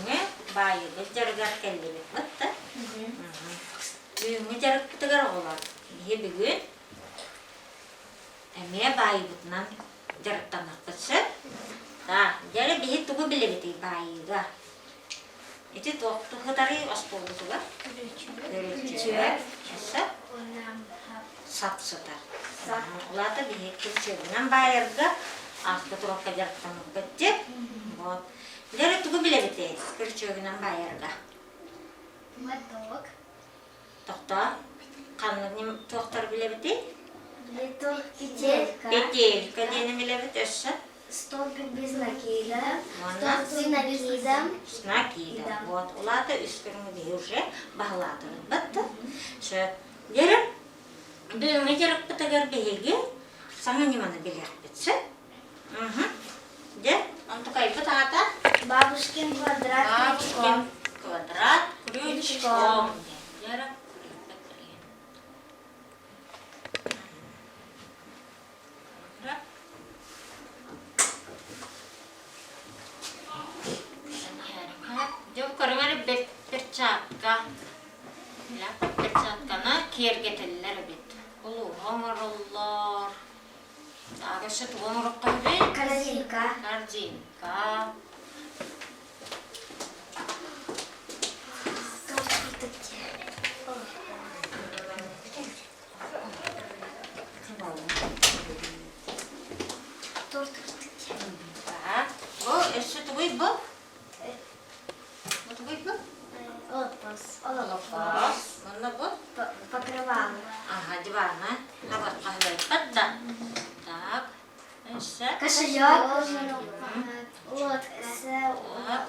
Büyüğüne bayılı jarıgar kellemek batta. Büyüğüne jarık tıgar olar. Bihe bugün emeye bayıbıtından jarıktamak kısı. Da, jarı bihe tuğu bile biti bayıga. Iti toqtu hıdarı astoldu tuğar. Görücüler. Esa sapsıtar. Ulata bihe kılçığından bayırga. Aslı tuğakka jarıktamak kıcı. Jarı tuğu bile biti kılçığından bayırga. Маток. Toqta, kanını toqtar bile biti. Литок петелька. Петель, kadını bile biti esa. Столбик без накида. Mana? Столбик с накидом. Nakida. Вот, улата üstünü bihe уже bağladın. Battı. Jarı büyüğüne jarık bıtagar bihegi. Sana nimana bilir bitse. De, onu kayıp ata. Бабушкин квадрат. Бабушкин квадрат крючком. Jarı Jom karıngana perçatka. Perçatkana kergeteller bit. Ulu hamarlar. Ağaçta tuğamuruk kahve. Корзинка. Корзинка. Торт. Так. Bu, eşit bu bu. Bu. Отпас. Olapaz. Bunda bu. Покрывало. Aha, дивана. Havat kahve patda. Так. Eşit. Кошелек.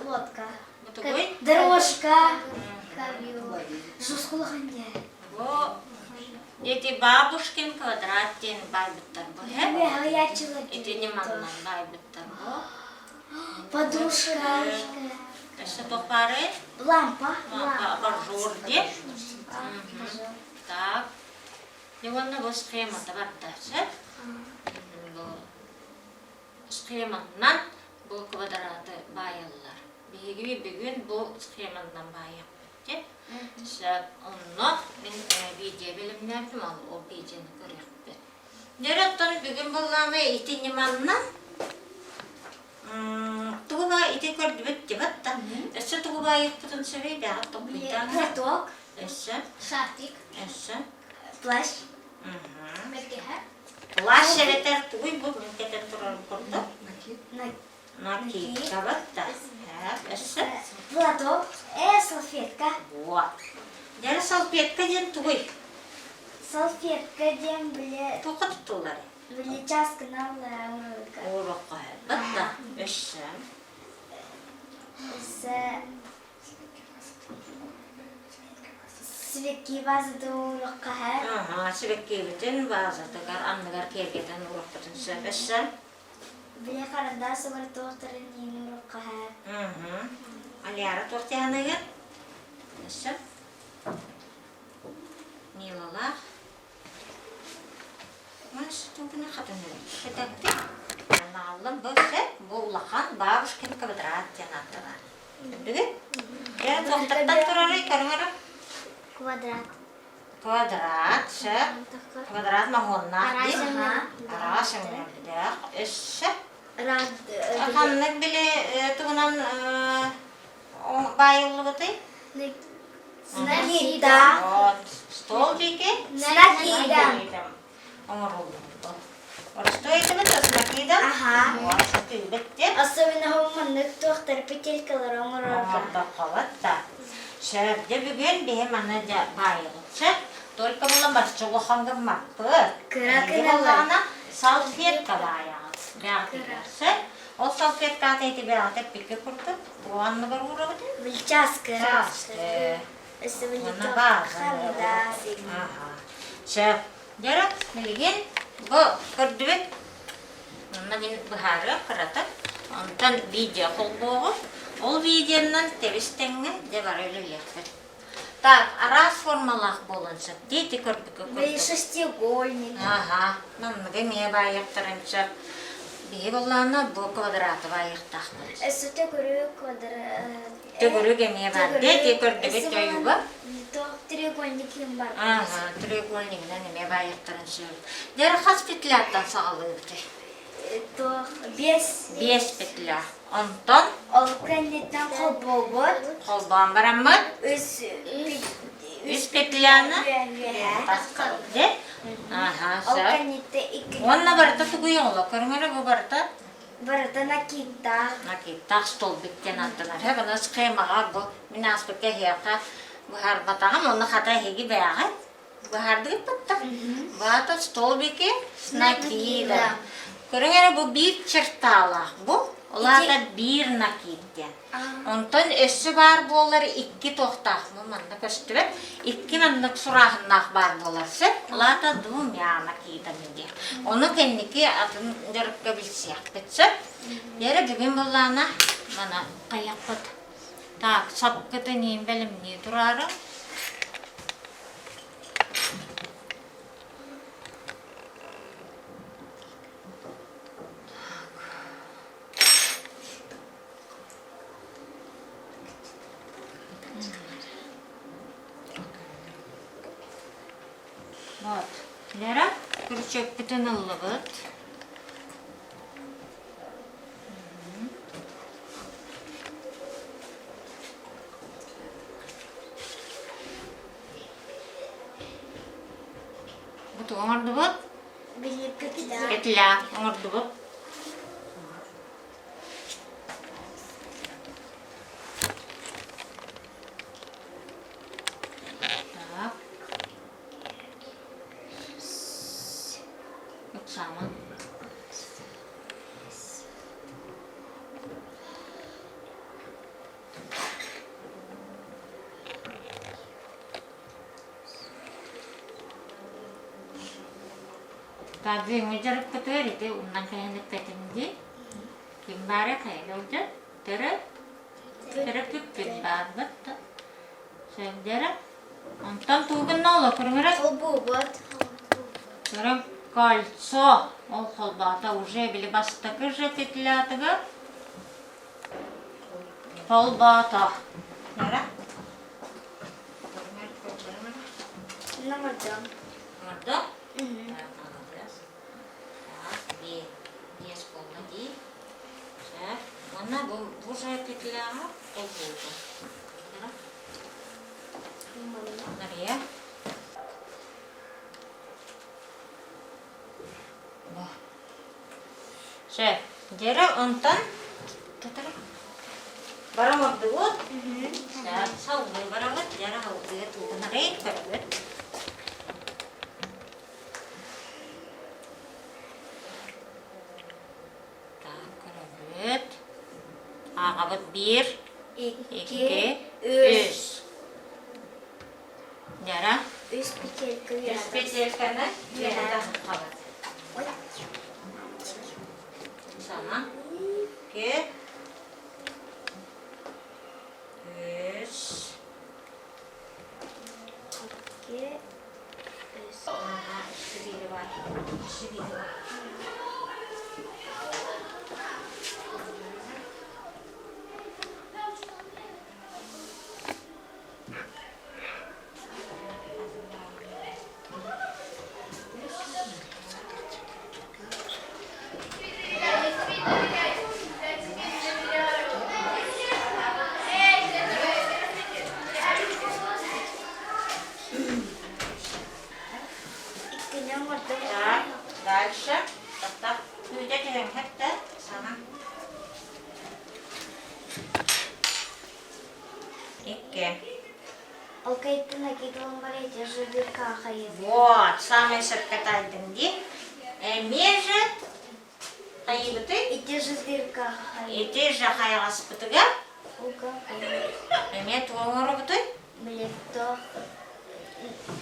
Лодка. Bu da bu. Дорожка. Жускулаханья. Bu. Эти бабушкин квадраттен байбыттар bu. Горячего. Эти неманнан байбыттар bu. Подушка. Eşit toparı. Лампа. Абажур деп. Так. Иванна bu схемада бар да. Bu схемадан bu квадраты байылlar. Беги бүгүн bu схемадан байып. Деп. Онно мен видео билимдердим ал о видеону көрөкпү. Жараттан бүгүн болгамы итинеманнан тугуба ити көрдүбүт деп атта. Эсе тугуба айыппытын сөбөй бягат топуйдан. Платок. Эсе. Шарфик. Эсе. Плащ. Мекеһе. Плащ эретер тугуй бу мекетен турар курду. Накидка батта. Эсе. Платок. Салфетка. Вот. Жара салфетка ден тугуй. Салфетка дем биле. Токат тулар. Величаска навла. Урокка. Батта. Эсе. Свеки ваза да урокка. Ага, свекки битен база тагар аннагар кергетен уроккатын сөбөссө. Биле каранда собар тохтарын ени урокка. Алиара тортянага. Эсе. Нилала. Маш тугуна хатаны. Хетакти. Аналлам бөсө булахан бабушкин квадрат жанаттыга. Дүгү? Я тохтаттан турары кармара. Квадрат. Квадрат, квадрат махонна. Арашын. Да. Эше. Рад. Ханнык биле тугунан байылы быты. Накида. Вот. Столбики. Накида. Омрулу. Вот что это вот накида? Ага. Вот что это битте. Особенно хоманнык тохтар петелькалар омурорга. Омрулу. Şerde bugün benim anacı bayılacak. Только була başçılı hangım maktı. Kıra salfetka bayağı. Beyazı. O salfetka teydi beyazı peki kurdu. Bu anı var uğradı. Величаска. Ona bak. Aha. Şef. Jarak bilgin bu kurduk. Ona bin baharı kıratak. Ondan video kolduğu. Ол видеонан тебистеңе де бар өлелерді. Так, арас формалақ болыншы. Дейті көрдікі көрдік. Шестиугольник. Ага, мәмігі ме байықтырыншы. Бей болғаны бұл квадраты байықтақ болыншы. Сөте көрі Төгүрү кемие бар. Де көрдөбүт жайуба. Треугольник юм бар. Ага, треугольнигинен эме байыктырын сөп. Дер хас петляттан сагалыбыты. Бес петля. Онтон Ол кеннеттен колбобот. колбан бараммыт. Үс петляны таскалды. Ага, Ол сөп. кеннетте икки. Онна барыта тугуйоңла. Көрүңөрө бу барыта. Барыта накита. Накита стол биттен антылар. Хебана схемага бу минаспыка хияка. Бухар батагам онна хата хеги бәгы. Бухарды бутта. Бата стол бике накида. Көрүңөрө бу бир чертала. Бу оларда бир накиттен. Онтон өссү бар болар икки тоқтақ. Мында көстүбөт. Икки мындык сурахыннак бар боларсы. Оларда думя накида менде. Оны кенники атын жырыкка билсек битсе. Дери бүгүн буллана мана каякпыт. Так, сапкыты нейін бәлім не тұрары? Вот. Лера, күрчөк бүтін ұлы бұд. Бұты оңырды бұд? Билip кетті. Петля, оңырды бұд. Так. Оксана. Tadi ngejar ketua itu undang kayak petinggi, kimbara kayak udah terus pipin banget, sejarah, nonton tuh kenal loh kurang-kurang. Колбобот. Kurang кольцо, ол колбата уже били бастакы же петлятыга, колбата. Нара? Намардан. Мордо? Без полноги. Она уже петля колбата. Нария. Шеф, дера онтан барамады вот. Да, саулы барамад, дера хаулы тугана рейт барамад. Так, барамад. Аға вот бир, икки, үс. Дера? Үс петелька. Үс петельканы дера қабат. Ой. Sana. İki. Üç. İki. Üs. Aha, şu biri var. Şu biri var. Так, дальше. Так, идете хетте. Sana. İki. Окей, накидывал море, же дырка хает. Вот, самый сыркатайдың де. Межі қайыбыты. И те же дырка хает. Эти же қайғаспытыға. Уга. Эме туғымыры бұты. Билетто.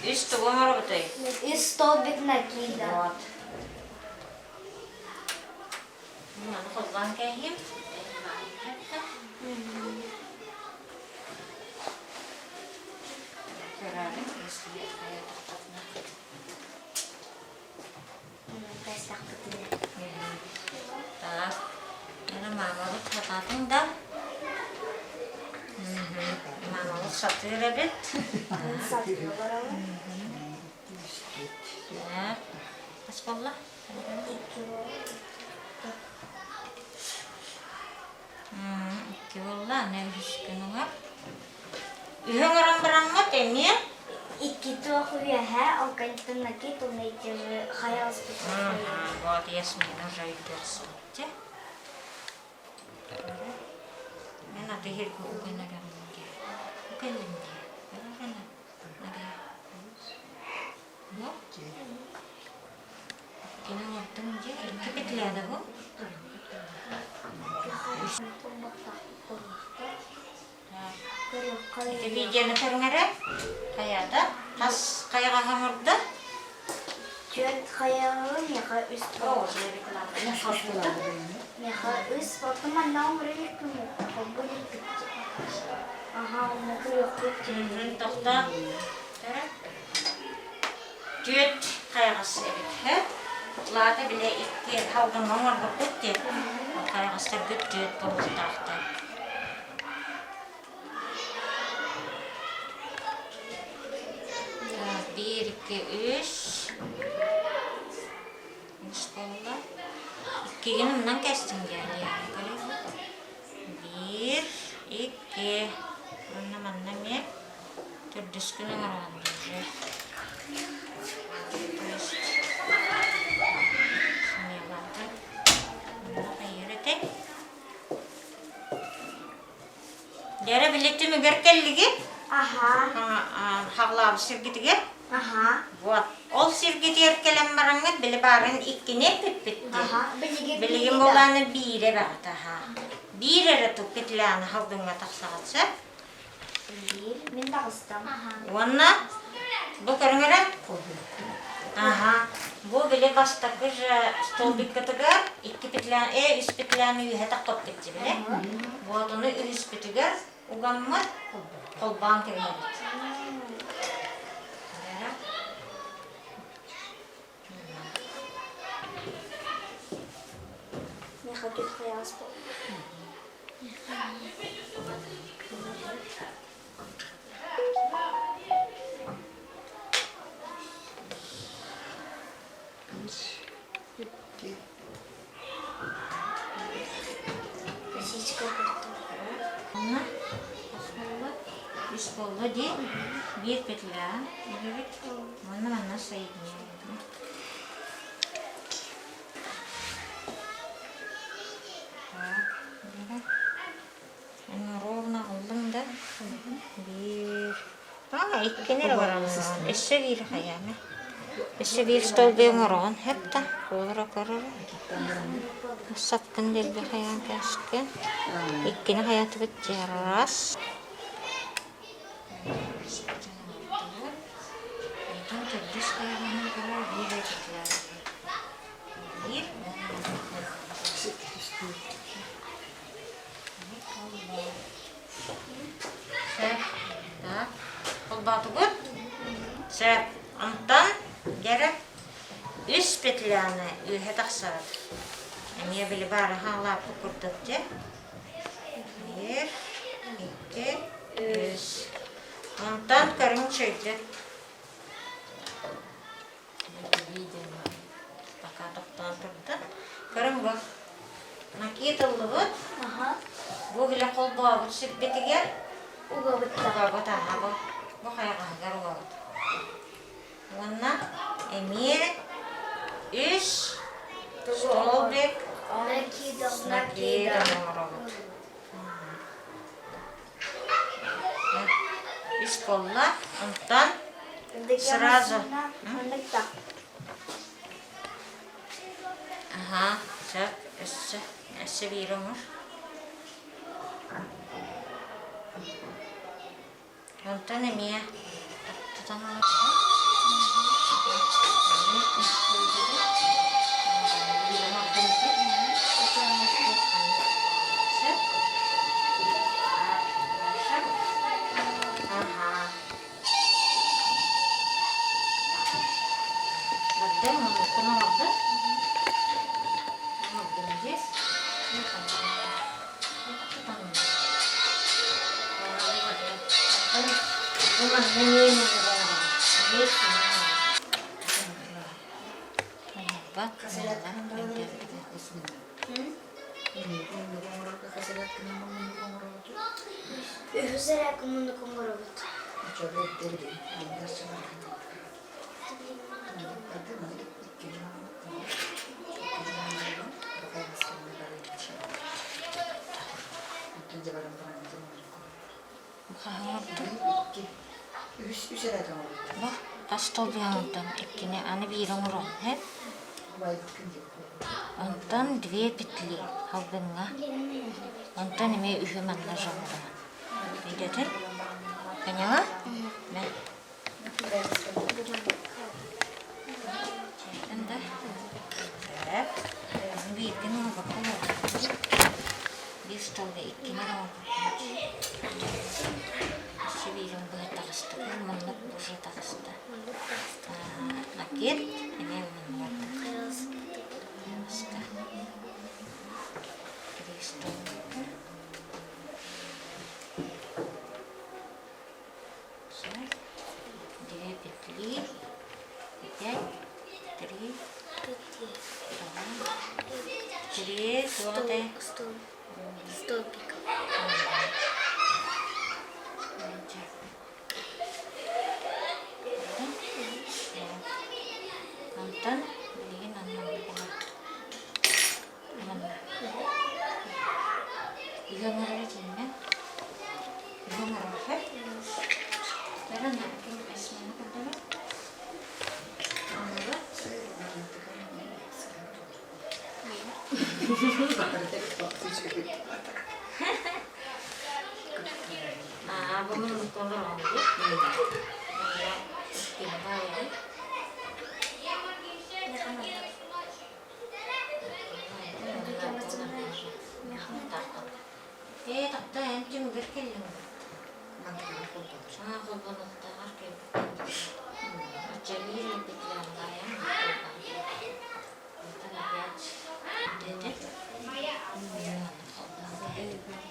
Үз туғымыры бұты. И столбик накида. Вот. Мынаны қолдан кәйім. Көрәлім, если қая тоқтатына. Тастақ бітіне. Так. Мені мамалы қататын да. satır evet. Satıyor bana. Kaç valla? 2 valla ne hüskünü var. Ühün oran bırakma demiyor. İki tuğuya ha, o kantındaki tunayıcımı hayal tutuyor. Вот Yasmin'in rayıklarısı. Ben adı her gün okuyana gelmem. Okuyalım diye. Ben okuyana. Yok. Yine yaptım diye. Köpeklerdi bu. İşte videonu körüngere. Kayada. Has kayağa hamurda. Jual kayalım ya üst Oh, ya üst waktu mana nomornya itu kabul itu. Aha, mau yok itu. Tohta. Düet kayağısı evet. Lada bile iki havdan nomor bakıp diye. Kayağısı güt düet bulmuş tahta. Bir, iki, üç. Üç kolda. İki günümden kestim geldi yani. Bir, iki. Bunun mandan ya. Dördüz günüm var. Dere biletimi berkellige. Aha, Haqlabı sirgitiге. aha, Вот. Ол сиргит еркелем бараңга били барын иккине пиппитти. aha. Билигин боланы бире багыта ха. Бире туп кетланы халдыңга таксагатса. Bir, min de kıstım. Онна бу көрүңөрө. Ага. Бу били бастакыр столбиккатыга икки петлен үс петляны үйе такып кетти биле. Вот оны үс петиге угамма колбан киребит. Ne kadar kıyas bu. Hiç korkuttum. Она из пола bir петля, она соединяет. Ровно aldım da bir ikkini varan eşe bir hayame eşe bir stol bir moran hep de olur akarır satkın del bir hayam kaşkın ikkini hayatı biteceğiz Itu terdis kayaknya kalau bir Kolbatugud. Sep. Ondan gerek üst petlerini ühe taksat. Niye bile bari hala kukurdukça. Bir, iki, üç. Ondan karın çöydü. Bakadıktan turdu. Karın bak. Nakitıldı bu. Aha. Bu bile kolbağı süt betiger. Uga betul. Uga taha bu. Bu kayak agar uga. Wana emir üç stolbek Naki da. Üç kolla ondan sırası. Mendekat. Aha, sep, esse bir olur. Ondan emiye tutanlar. Rumah ini Será como no Congoro. Bah, tas tobi hantan ikkine аны бирен урон, he? Ondan dve pitli halbınga. Ondan ime ühü manna jamba. Bidetin? Поняла? Да. Да. Так. Видим его какого. Без того и кино. Севилом было так что, манна уже так что. Накид, и не манна. Ска. Кристо. Две петли, 5, 3, 3, золотые. Столбик. Антон, блин, она была. Иго нравится, Иго нравится. Teraz na jakim weźmiemy podobno? A, bo my kolorowy. Tak da en cuma berkelim. Sana kullanıkta arkaya Cemil bitlerinde ya. Dedi.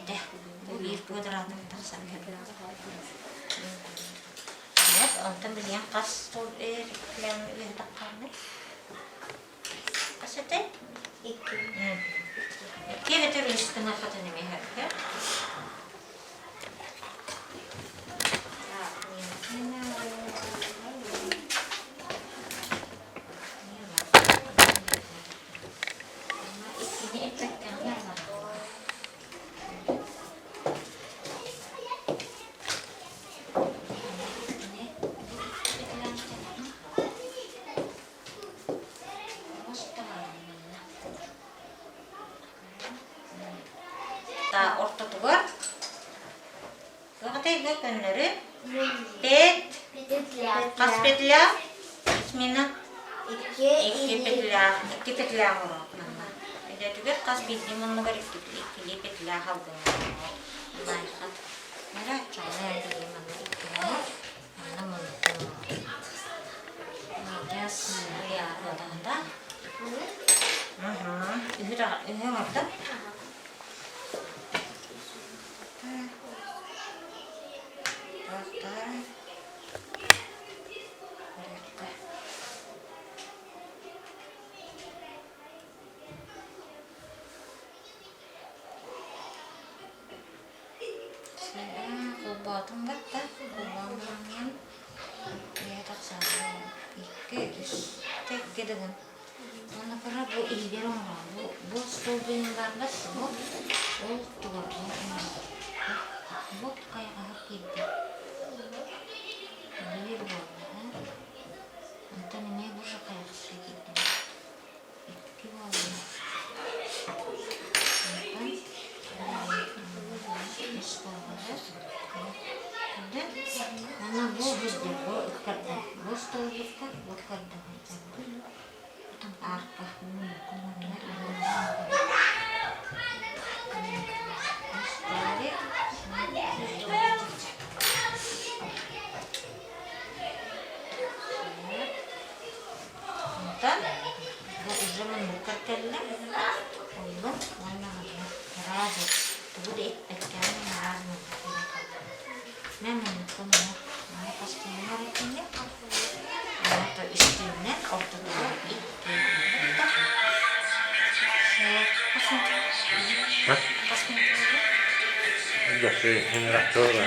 De, bu bir kuadratını tasam evet, ondan biliyorum kas sol plan bir takarlı. Kas ete? İki. İki ve türlü üstüne fatını mi her? Ta orta duvar. Bakatay gökönleri. Pet. Kas petla. İsmini. İki petla var. Jadi juga kas bidi menunggu iki petla halde. Naik. Mereka cuma di mana itu. Mana menunggu. Dia ya ada. Ini apa? Kubatın batta, kubamanın yatak sana iki tek gidelim. Ona kadar bu iyiler olmalı. Bu stolbinler nasıl bu? O tuvalın bu kayak hak gitti. Bir bu. Antan ini bu kayak sedikit. İki var. Karena bu bizde bu ikarda, bu stolbikta bu ikarda. Tam arka, bu уже menukar telah, Allah mana ada, raja, tu bude ekspektasi raja. Memang Sì, generattore.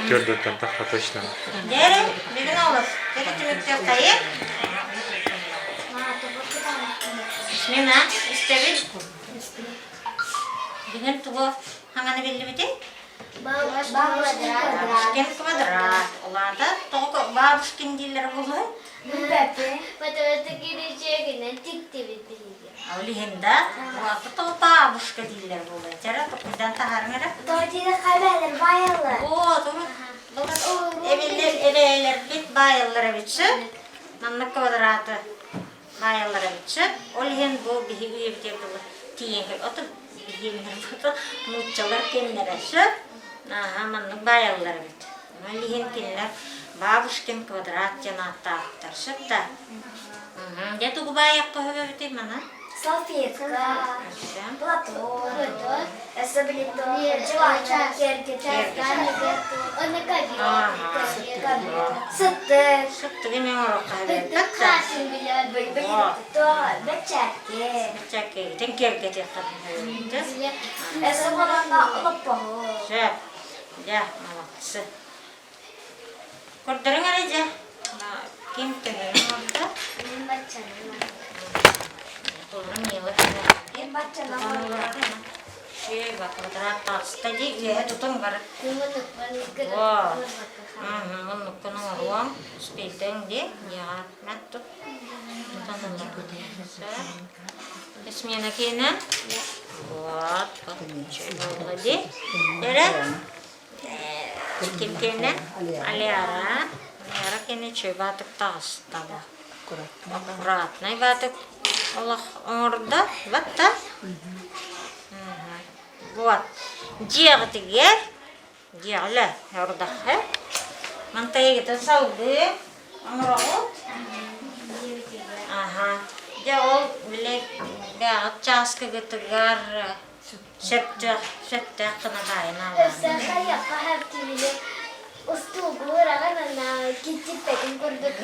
Gördüm tak atıştan. Dere, begin olur. Dere tümükte kayıp. Mena, istebil. Begin tuğu hanganı belli bidi? Babuşkin kvadrat. Olada toğu babuşkin dilleri bulu. Avli hinda, waktu toğu babuşka dilleri bulu. Jara tokudan taharngara. Oo, doğru. Ebeler bit bayılları bitsin. Nanna kvadratı bayılları bitsin. Olhen bu bihi üyebide bu tiyengi otu bihinler butu mutçalar kenlere şu. Manna bayılları bit. Olhen kenler babuşkin kvadrat janata aktar şutta. Ya tuğu bayak koyu biti mana? Салфетка, платок, сытык, Şutta benim oruk kahve. красим бечерки. Çakı, tenker getir kadın. Эсэболанда лоппого. Şöp. Ya, молодцы. Kurdarın araca. Kim kendileri orada? Turun yılı. Şey bak, fotoğraf tadi ya tutung bar. Wah. Mun kono ruang speeding di ya matut. Tanam Ismina kina. Buat coba di. Dere. Kim kina? Aliara. Aliara kini coba tas tada. Berat. Nah batuk Allah orada batta. Вот. Делать гер. Делай. Орда. Мантай это сауды. Амрот. Ага. Делал билек да часка гетгар шепта кына дайна.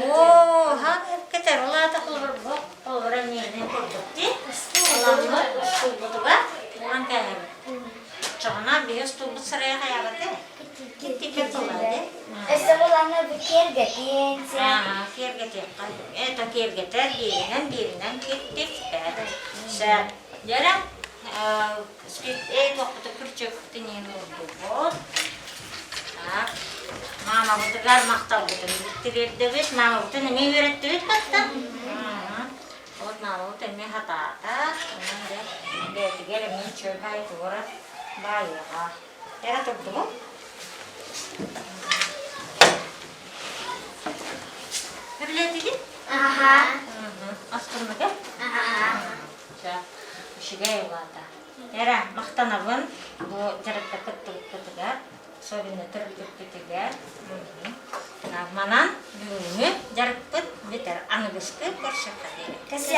О, ха кетер ола такылыр бок. Олора менен көрдүктү. Оламыр стулбутуга. Анкайым. Чана бес стулбу сырая хаябаты. Китти кетулады. Эсэболанда бекергетин. Кергетер. Это кергетер биринен киттип бәді. Сәр. Дәрі, тоқыты күрчөктің ені орды бол. Так. Мама бұтығар мақтал бұтын бүттірерді бет. Мама бұтын не өретті бет қатты. Вот мама бұтын не хатата. Онын дәрігер мен чөбай туырып байыға. Дәрі тұрды бұл? Бірледі де? Ага. Астырны кәп? Ага. Үшіге елада. Әрі, мақтанабын, бұл жарықта күттігер, собені түріктіп күттігер. Манан, бүгіні жарық күт, бетер аңы күшкі көрші қадері. Кәсіп